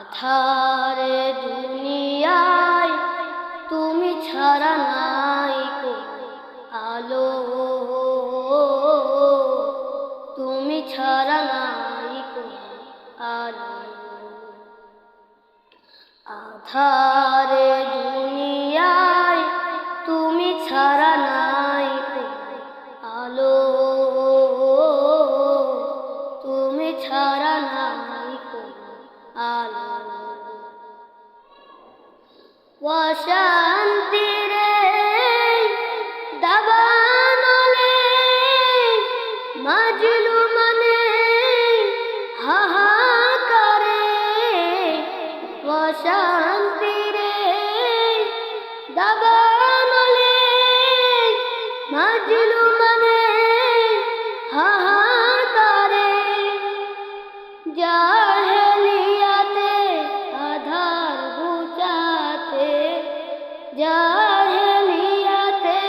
আধারে দুনিয়ায় তুমি ছাড়া নাই কো আলো, তুমি ছাড়া নাই কো আলো। আধারে দুনিয়ায় তুমি ছাড়া নাই কো আলো, তুমি ছাড়া নাই কো আলো। শান্তিরে দাবানলে মাজলু মানে হাহাকারে, শান্তিরে দাবানলে মাজলু মানে হাহাকারে। জাহেলিয়াতে আধার বুঝাতে, জাহেলিয়াতে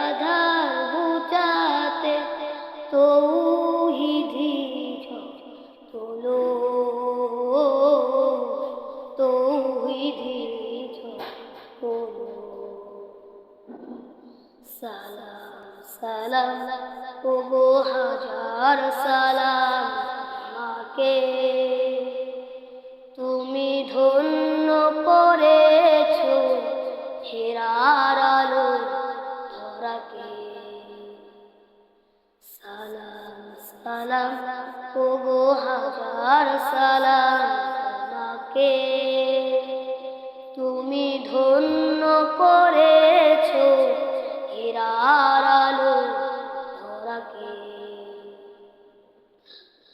আধার বুঝাতে তৌহিদি তোলো, তৌহিদি তোলো। সালাম সালাম ওগো হাজার সালাম তোমাকে, তুমি ধন্য করেছো হেরার আলো ধরাকে। সালাম সালাম ওগো হাজার সালাম তোমাকে, তুমি ধন্য করেছো হেরার আলো ধরাকে।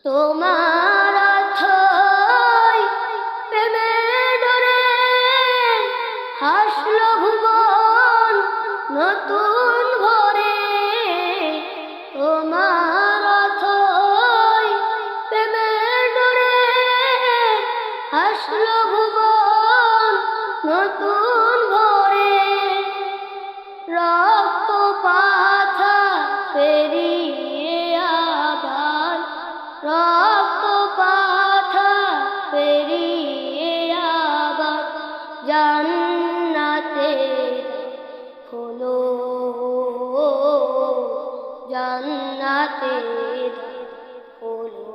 তোমার আথই প্রেমে ডরে হাসলো ভুবন নতুন ভরে। তোমার আথই প্রেমে ডরে হাসলো ভুবন নতুন ভরে। রক্ত পাথা পেরিয়ে আবার, রক্ত পাথা পেরিয়ে আবার জান্নাতে হলো, জান্নাতে হলো।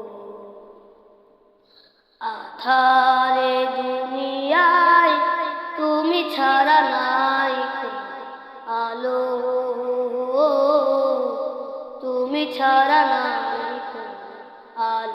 আধারে দুনিয়ায় তুমি ছাড়া নাই কো আলো, তুমি ছাড়া